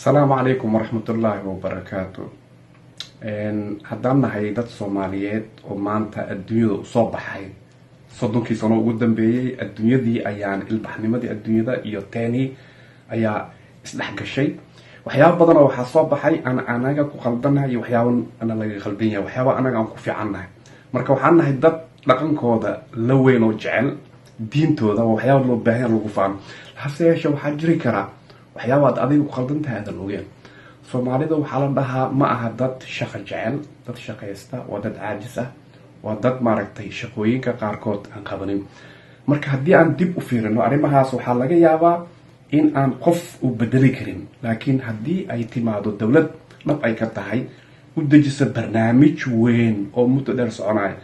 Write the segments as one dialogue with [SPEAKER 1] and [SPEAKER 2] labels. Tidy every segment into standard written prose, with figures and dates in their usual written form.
[SPEAKER 1] السلام عليكم ورحمة الله وبركاته. haddaan nahay dad Soomaaliyeed oo maanta adduunyada u soo baxay soddonkii sano ugu dambeeyay adduunyadii ayaan ilbaxnimadii adduunyada iyo teeni ayaa isdhex gashay waxyaabo badan oo waxa soo baxay anaga ku qaldanahay iyo waxyaabo ana laga qaldan yahay waxyaabo anaga aan ku fiicanahay marka waxaan nahay dad dhaqankooda la weyn oo jecel diintooda waxyaabo loo baahan yahay lagu fahmo hase yeeshee waxaa jiri kara waxyaabo aad adigu ku qaldan tahay aad ogeen Soomaalida waxaa la dhahaa ma aha dad shaqo jecel dad shaqaysta waa dad caajis ah waa dad maaragtay shaqooyinka qaarkood aan qabanin marka haddii aan dib u fiirino arrimahaas waxaa laga yaabaa in aan qof u bedeli karin laakiin haddii ay timaado dawlad dhab ay ka tahay u dejisa barnaamij weyn oo muddo dheer soconaya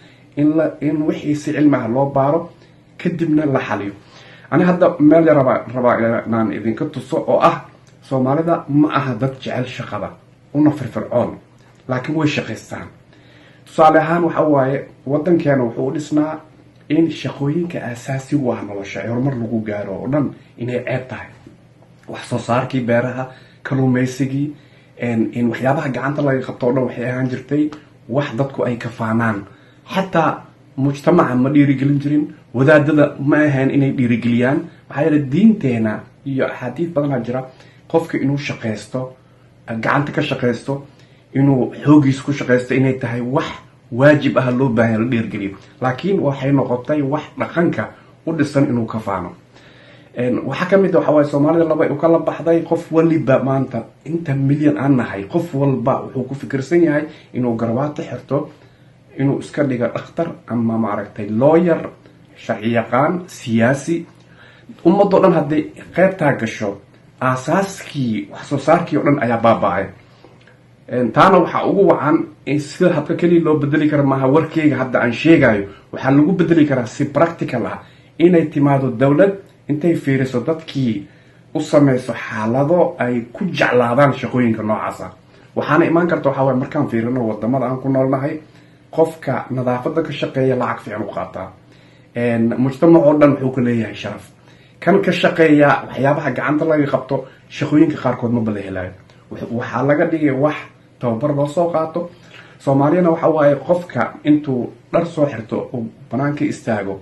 [SPEAKER 1] in wixii si cilmi ah loo baaro kadibna la xaliyo ani hadda meel rabaa inaan idinka tuso oo ah Soomaalida ma aha dad jecel shaqada una firfircoon laakiin way shaqaystaan tusaale ahaan waxa waaye wadankeena wuxuu dhisnaa in shaqooyinka asaasiga ah nolosha horumar lagu gaaro oo dhan inay ceeb tahay wax soo saarkii beeraha kalluumaysigii in waxyaabaha gacanta laga qabto oo dhan waxay ahaan jirtay wax dadku ay ka faanaan xataa mujtamaca ma dhiirigelin jirin wadaadada ma ahayn inay dhiirigeliyaan maxaa yeelay diinteena iyo axaadiis badan jira qofka inuu shaqaysto gacanta ka shaqaysto inuu xoogiis ku shaqaysto inay tahay wax waajib ah loo baahan la dhiirgeliyo laakiin waxay noqotay wax dhaqanka u dhisan inuu ka faano waxa kamid ah waxa way Soomaalida laba u kala baxday qof waliba maanta inta milyan aan nahay qof walba wuxuu ku fikirsan yahay inuu garwaaqo xirto inuu iska dhigo dhakhtar ama maaragtay lawyer sharci yaqaan siyaasi ummadoo dhan hadday qaybtaa gasho asaaskii wax soo saarkii oo dhan ayaa baaba'ay taana waxa ugu wacan in sida habka kaliya loo bedeli karo maaha warkeyga hadda aan sheegayo waxaa lagu bedeli karaa si practical ah inay timaado dawlad intay fiiriso dadkii u samayso xaalado ay ku jeclaadaan shaqooyinka noocaas ah waxaana imaan karta waxa waaye markaan fiirino wadamada aan ku noolnahay qofka nadaafada ka shaqeeya lacag fiican u qaataa mujtamac oo dhan wuxuu ka leeyahay sharaf kan ka shaqeeya waxyaabaha gacanta laga qabto shaqooyinka qaarkood ma bala helayo waxaa laga dhigay wax tababar loo soo qaato Soomaaliyana waxa waaye qofka intuu dhar soo xirto oo banaanka istaago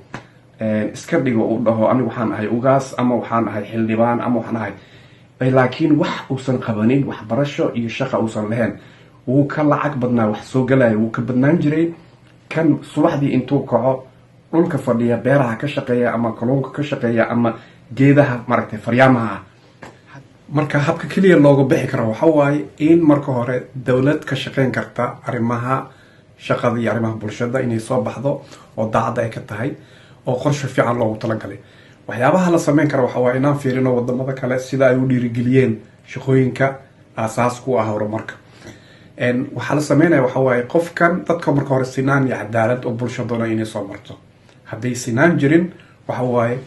[SPEAKER 1] iska dhigo uu dhaho anigu waxaan ahay ugaas ama waxaan ahay xildhibaan ama waxaan ahay laakiin wax uusan qabanin wax barasho iyo shaqo uusan lahayn wuu ka lacag badnaa wax soo galaya wuu ka badnaan jiray kan subaxdii intuu kaco dhulka fadhiya beeraha ka shaqeeya ama kalluunka ka shaqeeya ama geedaha maaragtay faryaamaha marka habka kaliya looga bixi karo waxa waaye in marka hore dawlad ka shaqeyn karta arrimaha shaqada iyo arrimaha bulshada inay soo baxdo oo daacad ay ka tahay oo qorshe fiican loogu talagalay waxyaabaha la sameyn karo waxa waaye inaan fiirino wadamada kale sida ay u dhiirigeliyeen shaqooyinka aasaaska u ah horumarka waxaa la sameynaya waxa waaye qofkan dadka marka hore sinaan iyo cadaalad oo bulshadooda inay soo marto hadday sinaan jirin waxa waaye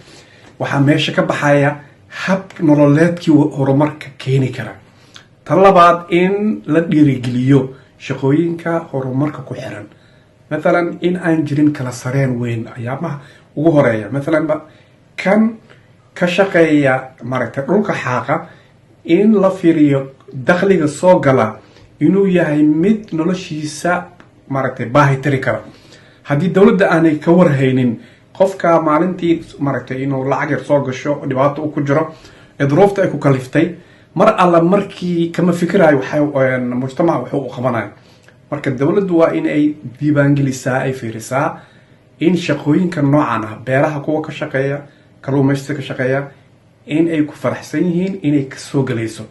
[SPEAKER 1] waxaa meesha ka baxaya hab nololeedkii horumarka keeni kara tan labaad in la dhiirigeliyo shaqooyinka horumarka ku xiran مثلا in aan jirin kala sareen weyn ayaamaha ugu horeeya مثلا kan ka shaqeeya maaragtay dhulka xaaqa in la fiiriyo dakhliga soo gala inuu yahay mid noloshiisa maaragtay baahi tiri kara haddii dawladda aanay ka warhaynin qofka maalintii maaragtay inuu lacag yar soo gasho dhibaato uu ku jiro idroofta ay ku kaliftay mar alla markii kama fikirayo waxa mujtamac wuxuu u qabanayo marka dawladdu waa in ay diiwaangelisaa ay fiirisaa in shaqooyinka noocan ah beeraha kuwa ka shaqeeya kalluumaysiga ka shaqeeya in ay ku faraxsan yihiin inay ka soo galayso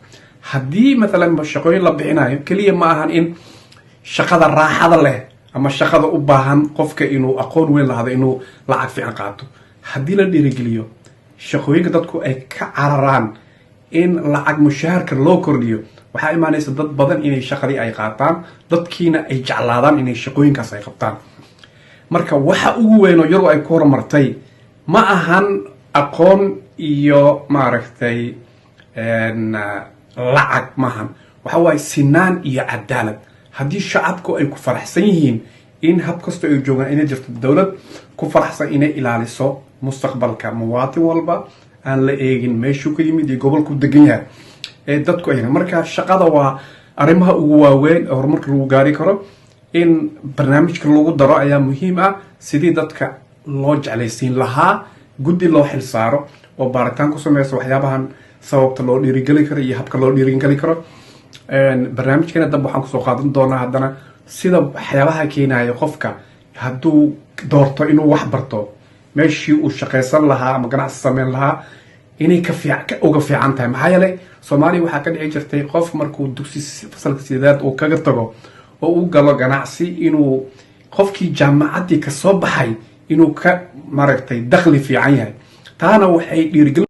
[SPEAKER 1] haddii مثلا shaqooyin la bixinayo kaliya ma ahan in shaqada raaxada leh ama shaqada u baahan qofka inuu aqoon weyn lahaado inuu lacag fiican qaato haddii la dhiirigeliyo shaqooyinka dadku ay ka cararaan in lacag mushaharka loo kordhiyo waxaa imaanaysa dad badan inay shaqadii ay qaataan dadkiina ay jeclaadaan inay shaqooyinkaas ay qabtaan marka waxa ugu weyn oo yadu ay ku horumartay ma ahan aqoon iyo maaragtay lacag maahan waxa waaye sinaan iyo cadaalad haddii shacabku ay ku faraxsan yihiin in hab kasto ay joogaan inay jirto dawlad ku faraxsan inay ilaaliso mustaqbalka muwaadin walba aan la eegin meeshuu ka yimid iyo gobolku degan yahay dadku ay marka shaqada waa arrimaha ugu waaweyn horumarka lagu gaari karo in barnaamijka lagu daro ayaa muhiim ah sidii dadka loo jeclaysiin lahaa guddi loo xil saaro oo baaritaan ku sameysa waxyaabahan sababta loo dhiirigeli karo iyo habka loo dhiirigeli karo barnaamijkeena dambe waxaan kusoo qaadan doonaa haddana sida waxyaabaha keenaya qofka hadduu doorto inuu wax barto meeshii uu shaqaysan lahaa ama ganacsi sameyn lahaa inay uga fiican tahay maxaa yeelay soomaaliya waxaa ka dhici jirtay qof markuu dugsi fasalka sideedaad uu kaga tago oo u galo ganacsi inuu qofkii jaamacaddii kasoo baxay inuu ka maaragtay dakhli fiican yahay taana waxay dhiirigelin